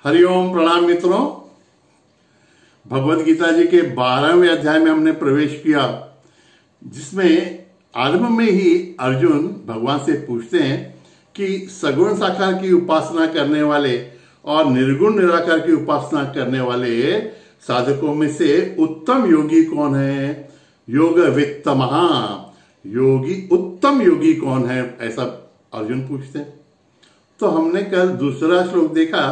हरिओम प्रणाम मित्रों। भगवत गीता जी के 12वें अध्याय में हमने प्रवेश किया, जिसमें आरंभ में ही अर्जुन भगवान से पूछते हैं कि सगुण साकार की उपासना करने वाले और निर्गुण निराकार की उपासना करने वाले साधकों में से उत्तम योगी कौन है? योग वित्तमहा, योगी उत्तम योगी कौन है? ऐसा अर्जुन पूछते हैं। तो हमने कल दूसरा श्लोक देखा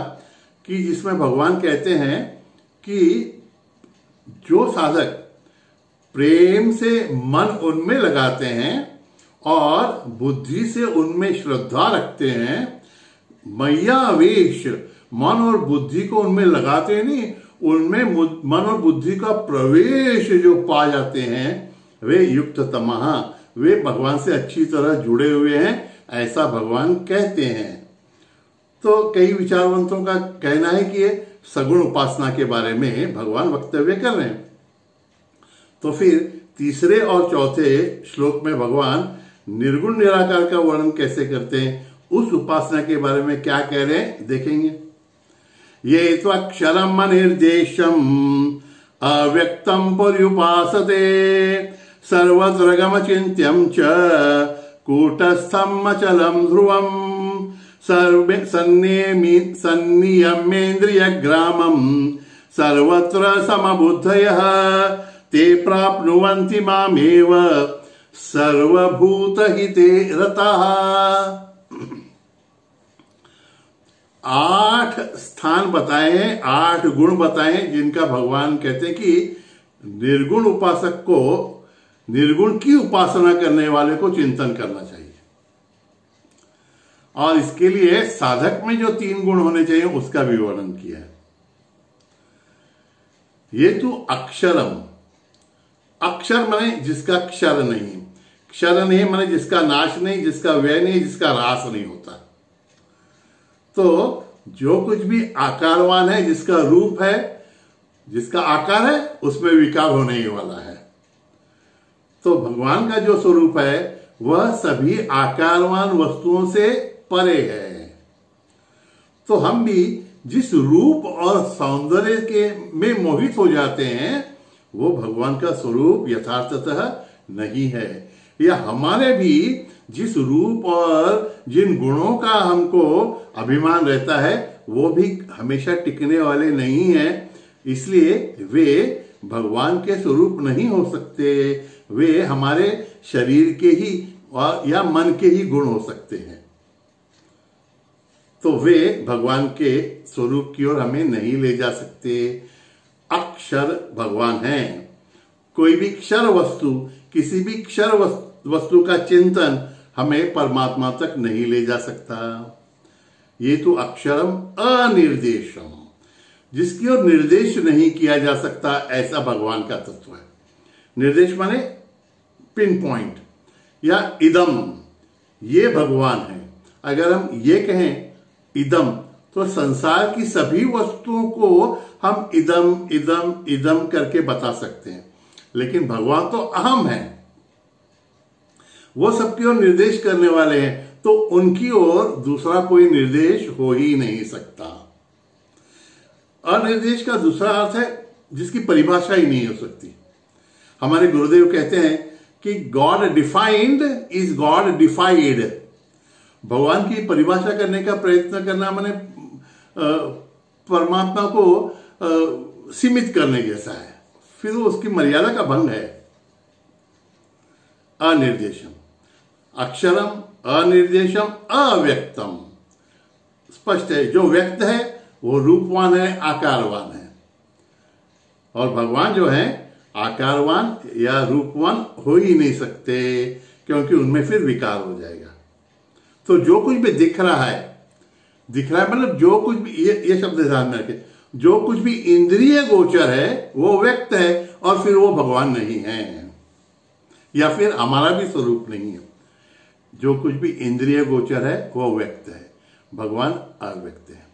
कि जिसमें भगवान कहते हैं कि जो साधक प्रेम से मन उनमें लगाते हैं और बुद्धि से उनमें श्रद्धा रखते हैं, मय्यावेश, मन और बुद्धि को उनमें लगाते नहीं, उनमें मन और बुद्धि का प्रवेश जो पा जाते हैं, वे युक्त तमहा, वे भगवान से अच्छी तरह जुड़े हुए हैं, ऐसा भगवान कहते हैं। तो कई विचारवंतों का कहना है कि ये सगुण उपासना के बारे में भगवान वक्तव्य कर रहे हैं। तो फिर तीसरे और चौथे श्लोक में भगवान निर्गुण निराकार का वर्णन कैसे करते हैं, उस उपासना के बारे में क्या कह रहे हैं देखेंगे। ये त्वक्षरम अनिर्देशम अव्यक्तम पर्युपासते सर्वत्र गम चिन्त्यम च कूटस्थम अचलम ध्रुवम संनियमेन्द्रिय ग्रामम सर्वत्र समबुद्धयः ते प्राप्नुवन्ति मामेव सर्वभूतहिते रताः। 8 स्थान बताए हैं, 8 गुण बताए हैं, जिनका भगवान कहते हैं कि निर्गुण उपासक को, निर्गुण की उपासना करने वाले को चिंतन करना चाहिए। और इसके लिए साधक में जो 3 गुण होने चाहिए उसका भी वर्णन किया है। ये तो अक्षरम, अक्षर माने जिसका क्षर नहीं, क्षर नहीं माने जिसका नाश नहीं, जिसका व्यय नहीं, जिसका ह्रास नहीं होता। तो जो कुछ भी आकारवान है, जिसका रूप है, जिसका आकार है, उसमें विकार होने ही वाला है। तो भगवान का जो स्वरूप है वह सभी आकारवान वस्तुओं से परे है। तो हम भी जिस रूप और सौंदर्य के में मोहित हो जाते हैं, वो भगवान का स्वरूप यथार्थतः नहीं है। या हमारे भी जिस रूप और जिन गुणों का हमको अभिमान रहता है, वो भी हमेशा टिकने वाले नहीं है। इसलिए वे भगवान के स्वरूप नहीं हो सकते, वे हमारे शरीर के ही या मन के ही गुण हो सकते हैं। तो वे भगवान के स्वरूप की ओर हमें नहीं ले जा सकते। अक्षर भगवान हैं। कोई भी क्षर वस्तु, किसी भी क्षर वस्तु का चिंतन हमें परमात्मा तक नहीं ले जा सकता। ये तो अक्षरम अनिर्देशम, जिसकी ओर निर्देश नहीं किया जा सकता, ऐसा भगवान का तत्व है। निर्देश माने पिन पॉइंट या इदम, ये भगवान है। अगर हम ये कहें इदम, तो संसार की सभी वस्तुओं को हम इदम इदम इदम करके बता सकते हैं, लेकिन भगवान तो अहम है, वो सबकी ओर निर्देश करने वाले हैं, तो उनकी ओर दूसरा कोई निर्देश हो ही नहीं सकता। अनिर्देश का दूसरा अर्थ है जिसकी परिभाषा ही नहीं हो सकती। हमारे गुरुदेव कहते हैं कि गॉड डिफाइंड इज गॉड डिफाइड। भगवान की परिभाषा करने का प्रयत्न करना माने परमात्मा को सीमित करने जैसा है, फिर वो उसकी मर्यादा का भंग है। अनिर्देशम, अक्षरम अनिर्देशम अव्यक्तम, स्पष्ट है। जो व्यक्त है वो रूपवान है, आकारवान है, और भगवान जो है आकारवान या रूपवान हो ही नहीं सकते, क्योंकि उनमें फिर विकार हो जाएगा। तो जो कुछ भी दिख रहा है मतलब जो कुछ भी, ये शब्द ध्यान में रखें, जो कुछ भी इंद्रिय गोचर है वो व्यक्त है, और फिर वो भगवान नहीं है, या फिर हमारा भी स्वरूप नहीं है। जो कुछ भी इंद्रिय गोचर है वो व्यक्त है, भगवान अव्यक्त है।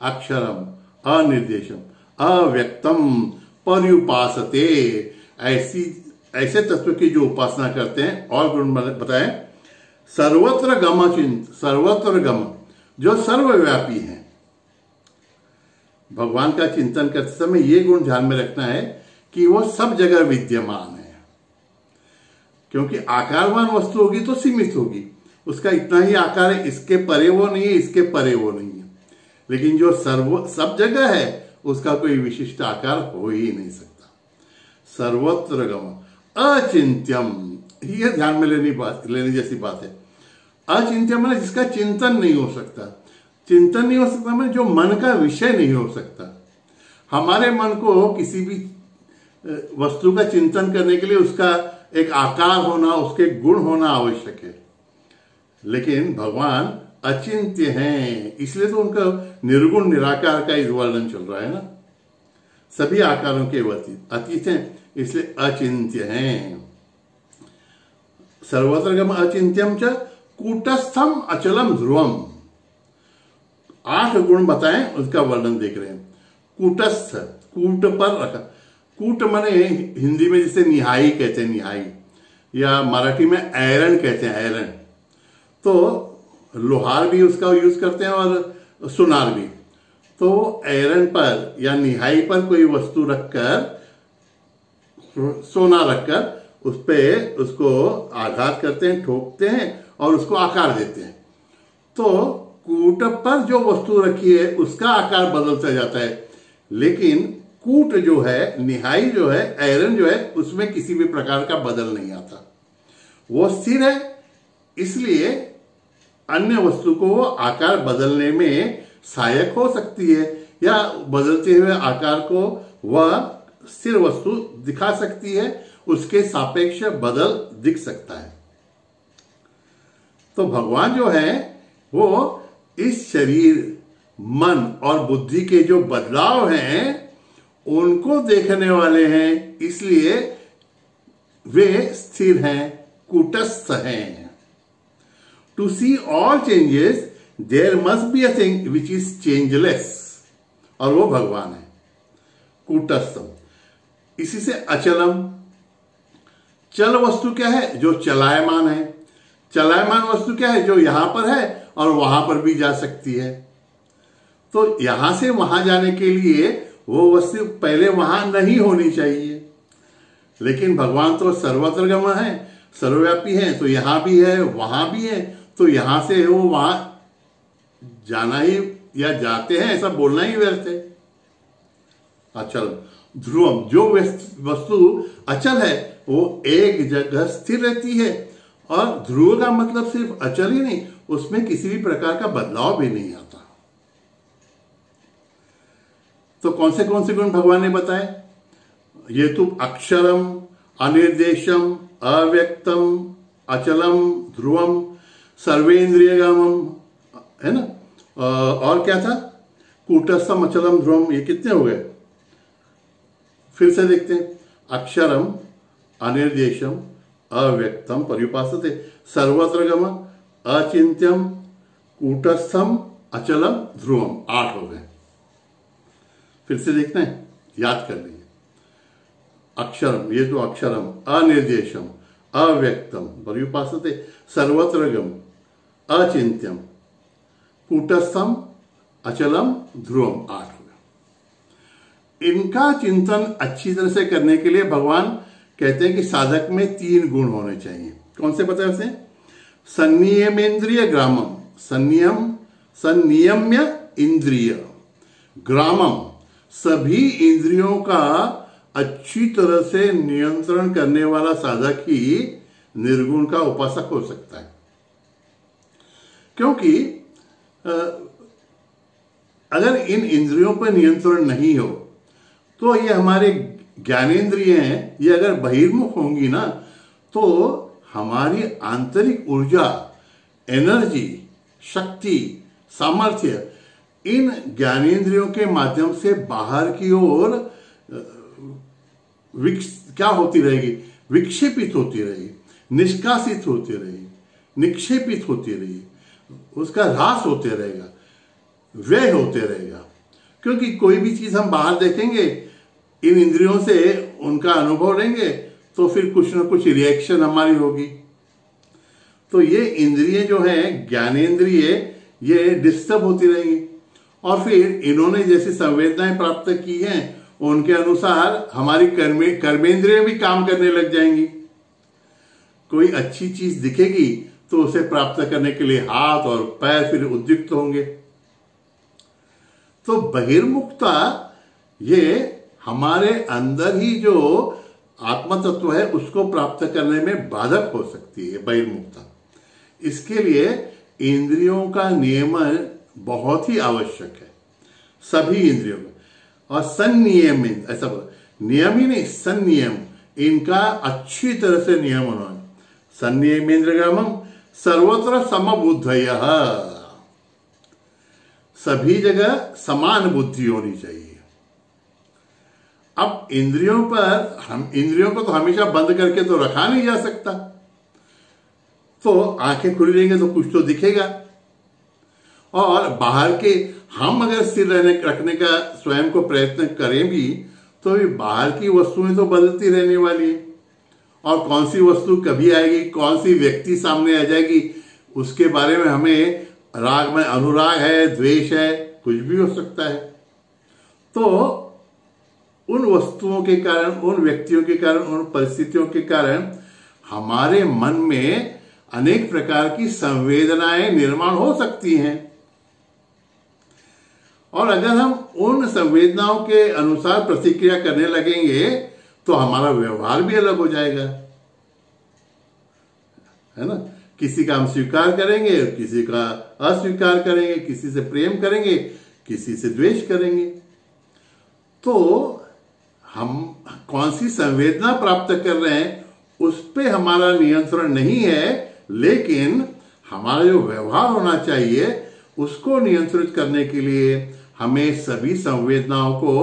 अक्षरम अनिर्देशम अव्यक्तम पर्युपासते, ऐसे तत्व की जो उपासना करते हैं। और गुण बताएं, सर्वत्र गम चिंत, सर्वत्र गम, जो सर्वव्यापी है। भगवान का चिंतन करते समय ये गुण ध्यान में रखना है कि वो सब जगह विद्यमान है, क्योंकि आकारवान वस्तु होगी तो सीमित होगी, उसका इतना ही आकार है, इसके परे वो नहीं है, इसके परे वो नहीं है। लेकिन जो सब जगह है उसका कोई विशिष्ट आकार हो ही नहीं सकता। सर्वत्र गम अचिंत्यम, ये ध्यान में लेने जैसी बात है। अचिंत्यम है जिसका चिंतन नहीं हो सकता। चिंतन नहीं हो सकता मतलब जो मन का विषय नहीं हो सकता। हमारे मन को किसी भी वस्तु का चिंतन करने के लिए उसका एक आकार होना, उसके गुण होना आवश्यक है। लेकिन भगवान अचिंत्य हैं, इसलिए तो उनका निर्गुण निराकार का इस वर्णन चल रहा है ना। सभी आकारों के अतीत हैं, इसलिए अचिंत्य हैं। सर्वत्रगम अचिंत्यम च कूटस्थम अचलम ध्रुवम। 8 गुण बताएं, उसका वर्णन देख रहे हैं। कूटस्थ, कूट पर रखा। कूट माने हिंदी में जिसे निहाई कहते हैं, निहाई, या मराठी में ऐरण कहते हैं, ऐरण। तो लोहार भी उसका यूज करते हैं और सुनार भी। तो ऐरण पर या निहाई पर कोई वस्तु रखकर, सोना रखकर उस पे उसको आघात करते हैं, ठोकते हैं और उसको आकार देते हैं। तो कूट पर जो वस्तु रखी है उसका आकार बदलता जाता है, लेकिन कूट जो है, निहाई जो है, आयरन जो है, उसमें किसी भी प्रकार का बदल नहीं आता, वो स्थिर है। इसलिए अन्य वस्तु को आकार बदलने में सहायक हो सकती है, या बदलते हुए आकार को वह स्थिर वस्तु दिखा सकती है, उसके सापेक्ष बदल दिख सकता है। तो भगवान जो है वो इस शरीर, मन और बुद्धि के जो बदलाव हैं उनको देखने वाले हैं, इसलिए वे स्थिर हैं, कूटस्थ हैं। To see all changes there must be a thing which is changeless, और वो भगवान है, कूटस्थम। इसी से अचलम, चल वस्तु क्या है? जो चलायमान है। चलायमान वस्तु क्या है? जो यहां पर है और वहां पर भी जा सकती है। तो यहां से वहां जाने के लिए वो वस्तु पहले वहां नहीं होनी चाहिए, लेकिन भगवान तो सर्वत्रगम है, सर्वव्यापी है, तो यहां भी है वहां भी है, तो यहां से वो वहां जाना ही या जाते हैं ऐसा बोलना ही व्यर्थ है। अचल ध्रुवम, जो वस्तु अचल है वो एक जगह स्थिर रहती है, और ध्रुव का मतलब सिर्फ अचल ही नहीं, उसमें किसी भी प्रकार का बदलाव भी नहीं आता। तो कौन से गुण भगवान ने बताए? ये तो अक्षरम, अनिर्देशम, अव्यक्तम, अचलम, ध्रुवम, सर्वेन्द्रियगमम, है ना। और क्या था? कूटस्थम, अचलम, ध्रुवम। ये कितने हो गए? फिर से देखते हैं। अक्षरम, अनिर्देशम, अव्यक्तम, पर्युपासते, सर्वत्रगम, अचिंत्यम, कूटस्थम, अचलम, ध्रुवम। 8 हो गए। फिर से देखते हैं, याद कर लीजिए। अक्षरम, ये तो अक्षरम, अनिर्देशम, अव्यक्तम, पर्युपासते, सर्वत्रगम, अचिंत्यम, कूटस्थम, अचलम, ध्रुवम। 8 हो गए। इनका चिंतन अच्छी तरह से करने के लिए भगवान कहते हैं कि साधक में 3 गुण होने चाहिए। कौन से बताए उसे? संनियमेन्द्रिय ग्रामम, संनियम्य इंद्रिय ग्रामम, सभी इंद्रियों का अच्छी तरह से नियंत्रण करने वाला साधक ही निर्गुण का उपासक हो सकता है। क्योंकि अगर इन इंद्रियों पर नियंत्रण नहीं हो तो ये हमारे ज्ञानेंद्रिय हैं, ये अगर बहिर्मुख होंगी ना तो हमारी आंतरिक ऊर्जा, एनर्जी, शक्ति, सामर्थ्य इन ज्ञानेंद्रियों के माध्यम से बाहर की ओर क्या होती रहेगी? विक्षेपित होती रहेगी, निष्कासित होती रहेगी, निक्षेपित होती रहेगी, उसका ह्रास होते रहेगा, व्यय होते रहेगा। क्योंकि कोई भी चीज हम बाहर देखेंगे, इन इंद्रियों से उनका अनुभव लेंगे, तो फिर कुछ ना कुछ रिएक्शन हमारी होगी। तो ये इंद्रिय जो है, ज्ञानेंद्रिय, ये डिस्टर्ब होती रहेंगी। और फिर इन्होंने जैसी संवेदनाएं प्राप्त की हैं उनके अनुसार हमारी कर्मेंद्रियां भी काम करने लग जाएंगी। कोई अच्छी चीज दिखेगी तो उसे प्राप्त करने के लिए हाथ और पैर फिर उद्युक्त होंगे। तो बहिर्मुखता ये हमारे अंदर ही जो आत्म तत्व है उसको प्राप्त करने में बाधक हो सकती है बहिर्मुखता। इसके लिए इंद्रियों का नियमन बहुत ही आवश्यक है, सभी इंद्रियों का। और संनियम, ऐसा नियम ही नहीं, संनियम, इनका अच्छी तरह से नियम होना। संनियमेन्द्रियगमं सर्वत्र समबुद्धयः, सभी जगह समान बुद्धि होनी चाहिए। अब इंद्रियों को तो हमेशा बंद करके तो रखा नहीं जा सकता, तो आंखें खुली रहेंगे तो कुछ तो दिखेगा। और बाहर के हम अगर स्थिर रखने का स्वयं को प्रयत्न करें भी तो भी बाहर की वस्तुएं तो बदलती रहने वाली है। और कौन सी वस्तु कभी आएगी, कौन सी व्यक्ति सामने आ जाएगी, उसके बारे में हमें राग में अनुराग है, द्वेष है, कुछ भी हो सकता है। तो उन वस्तुओं के कारण, उन व्यक्तियों के कारण, उन परिस्थितियों के कारण हमारे मन में अनेक प्रकार की संवेदनाएं निर्माण हो सकती हैं। और अगर हम उन संवेदनाओं के अनुसार प्रतिक्रिया करने लगेंगे तो हमारा व्यवहार भी अलग हो जाएगा, है ना। किसी का हम स्वीकार करेंगे, किसी का अस्वीकार करेंगे, किसी से प्रेम करेंगे, किसी से द्वेष करेंगे। तो हम कौन सी संवेदना प्राप्त कर रहे हैं उस पे हमारा नियंत्रण नहीं है, लेकिन हमारा जो व्यवहार होना चाहिए उसको नियंत्रित करने के लिए हमें सभी संवेदनाओं को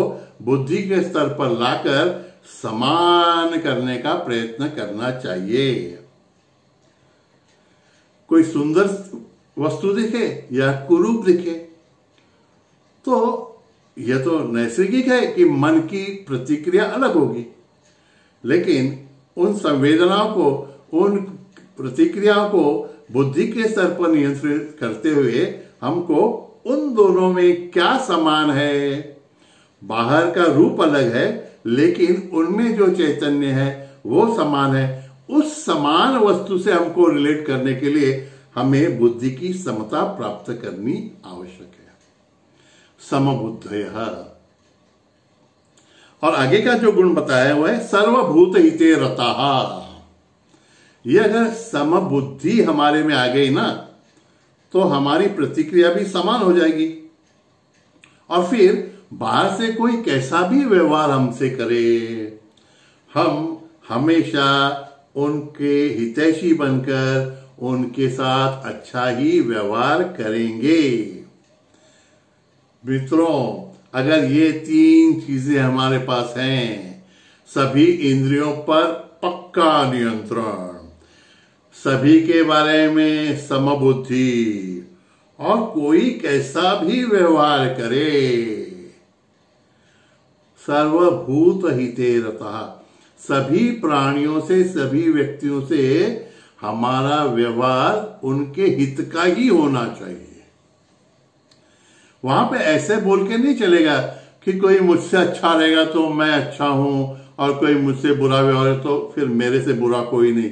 बुद्धि के स्तर पर लाकर समान करने का प्रयत्न करना चाहिए। कोई सुंदर वस्तु दिखे या कुरूप दिखे तो यह तो नैसर्गिक है कि मन की प्रतिक्रिया अलग होगी, लेकिन उन संवेदनाओं को, उन प्रतिक्रियाओं को बुद्धि के स्तर पर नियंत्रित करते हुए हमको उन दोनों में क्या समान है। बाहर का रूप अलग है लेकिन उनमें जो चैतन्य है वो समान है। उस समान वस्तु से हमको रिलेट करने के लिए हमें बुद्धि की समता प्राप्त करनी आवश्यक है, समबुद्धयः। और आगे का जो गुण बताया हुआ है सर्वभूत हिते रताः। ये अगर समबुद्धि हमारे में आ गई ना तो हमारी प्रतिक्रिया भी समान हो जाएगी। और फिर बाहर से कोई कैसा भी व्यवहार हमसे करे, हम हमेशा उनके हितैषी बनकर उनके साथ अच्छा ही व्यवहार करेंगे। मित्रों, अगर ये तीन चीजें हमारे पास हैं, सभी इंद्रियों पर पक्का नियंत्रण, सभी के बारे में समबुद्धि, और कोई कैसा भी व्यवहार करे, सर्वभूत हिते रतः, सभी प्राणियों से, सभी व्यक्तियों से हमारा व्यवहार उनके हित का ही होना चाहिए। वहां पे ऐसे बोल के नहीं चलेगा कि कोई मुझसे अच्छा रहेगा तो मैं अच्छा हूं और कोई मुझसे बुरा व्यवहार तो फिर मेरे से बुरा कोई नहीं।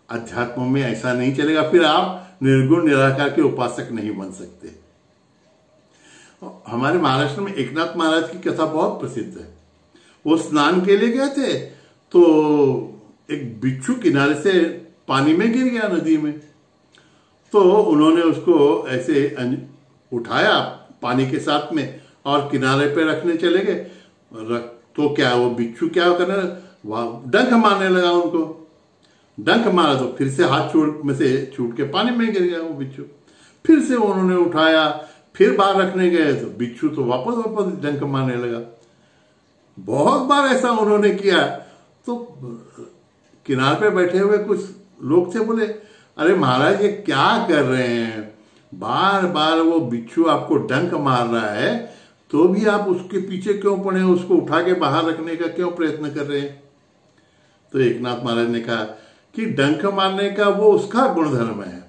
अध्यात्म में ऐसा नहीं चलेगा, फिर आप निर्गुण निराकार के उपासक नहीं बन सकते। हमारे महाराष्ट्र में एकनाथ महाराज की कथा बहुत प्रसिद्ध है। वो स्नान के लिए गए थे तो एक बिच्छू किनारे से पानी में गिर गया, नदी में। तो उन्होंने उसको ऐसे उठाया पानी के साथ में और किनारे पे रखने चले गए। तो क्या वो बिच्छू क्या करने, डंक मारने लगा उनको। डंक मारा तो फिर से हाथ में से छूट के पानी में गिर गया वो बिच्छू। फिर से उन्होंने उठाया, फिर बाहर रखने गए तो बिच्छू तो वापस डंक मारने लगा। बहुत बार ऐसा उन्होंने किया। तो किनारे पे बैठे हुए कुछ लोग थे, बोले अरे महाराज ये क्या कर रहे हैं, बार बार वो बिच्छू आपको डंक मार रहा है तो भी आप उसके पीछे क्यों पड़े, उसको उठा के बाहर रखने का क्यों प्रयत्न कर रहे हैं। तो एकनाथ महाराज ने कहा कि डंक मारने का वो उसका गुणधर्म है,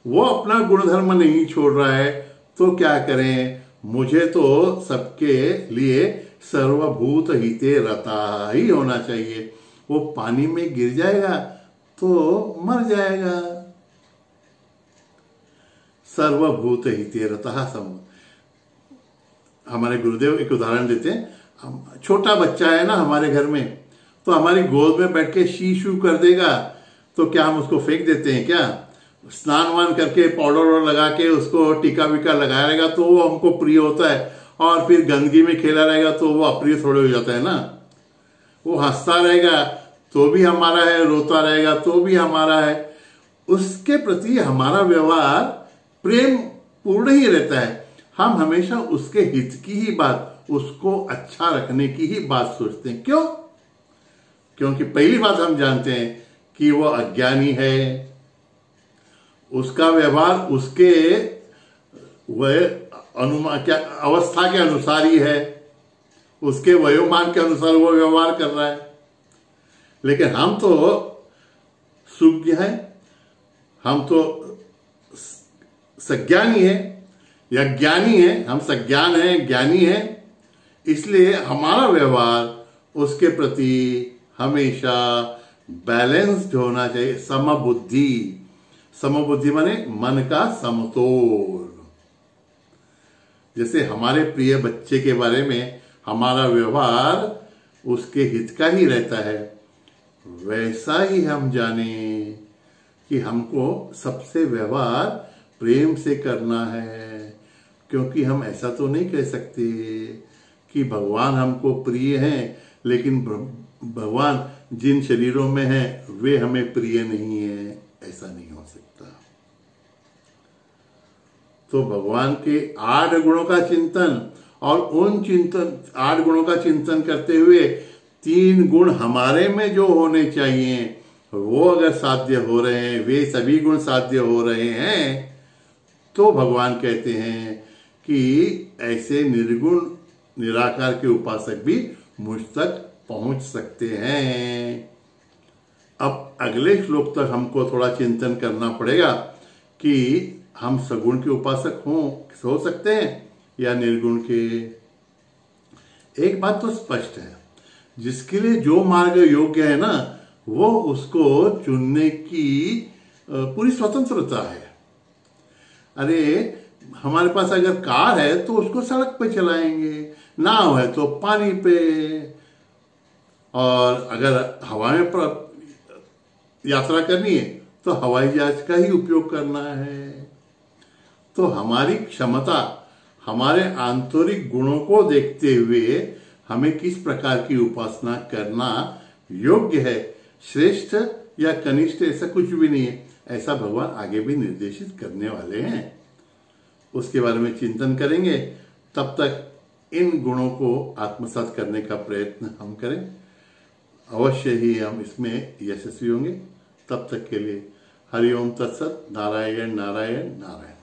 वो अपना गुणधर्म नहीं छोड़ रहा है, तो क्या करें, मुझे तो सबके लिए सर्वभूत हिते रता ही होना चाहिए। वो पानी में गिर जाएगा तो मर जाएगा। सर्वभूत हिते रता सम। हमारे गुरुदेव एक उदाहरण देते हैं। छोटा बच्चा है ना हमारे घर में, तो हमारी गोद में बैठ के शी शू कर देगा तो क्या हम उसको फेंक देते हैं क्या? स्नान वान करके पाउडर लगा के उसको टीका विका लगाया रहेगा तो वो हमको प्रिय होता है, और फिर गंदगी में खेला रहेगा तो वो अप्रिय थोड़े हो जाता है ना। वो हंसता रहेगा तो भी हमारा है, रोता रहेगा तो भी हमारा है। उसके प्रति हमारा व्यवहार प्रेम पूर्ण ही रहता है। हम हमेशा उसके हित की ही बात, उसको अच्छा रखने की ही बात सोचते हैं। क्यों? क्योंकि पहली बात हम जानते हैं कि वो अज्ञानी है। उसका व्यवहार उसके वह अनुमान क्या अवस्था के अनुसार ही है, उसके वयोमान के अनुसार वो व्यवहार कर रहा है। लेकिन हम तो सुज्ञ हैं, हम तो सज्ञानी है या ज्ञानी है। हम सज्ञान है, ज्ञानी है, इसलिए हमारा व्यवहार उसके प्रति हमेशा बैलेंस्ड होना चाहिए। समबुद्धि, समबुद्धि माने मन का समतोल। जैसे हमारे प्रिय बच्चे के बारे में हमारा व्यवहार उसके हित का ही रहता है, वैसा ही हम जाने कि हमको सबसे व्यवहार प्रेम से करना है। क्योंकि हम ऐसा तो नहीं कह सकते कि भगवान हमको प्रिय हैं लेकिन भगवान जिन शरीरों में हैं वे हमें प्रिय नहीं है। ऐसा नहीं हो सकता। तो भगवान के 8 गुणों का चिंतन, और उन 8 गुणों का चिंतन करते हुए 3 गुण हमारे में जो होने चाहिए वो अगर साध्य हो रहे हैं, वे सभी गुण साध्य हो रहे हैं, तो भगवान कहते हैं कि ऐसे निर्गुण निराकार के उपासक भी मुझ तक पहुंच सकते हैं। अब अगले श्लोक तक हमको थोड़ा चिंतन करना पड़ेगा कि हम सगुण के उपासक हो सकते हैं या निर्गुण के। एक बात तो स्पष्ट है, जिसके लिए जो मार्ग योग्य है ना, वो उसको चुनने की पूरी स्वतंत्रता है। अरे हमारे पास अगर कार है तो उसको सड़क पे चलाएंगे, नाव है तो पानी पे, और अगर हवा में यात्रा करनी है तो हवाई जहाज का ही उपयोग करना है। तो हमारी क्षमता, हमारे आंतरिक गुणों को देखते हुए हमें किस प्रकार की उपासना करना योग्य है, श्रेष्ठ या कनिष्ठ, ऐसा कुछ भी नहीं है। ऐसा भगवान आगे भी निर्देशित करने वाले हैं। उसके बारे में चिंतन करेंगे। तब तक इन गुणों को आत्मसात करने का प्रयत्न हम करें, अवश्य ही हम इसमें यशस्वी होंगे। तब तक के लिए हरि ओम तत्सत। नारायण नारायण नारायण।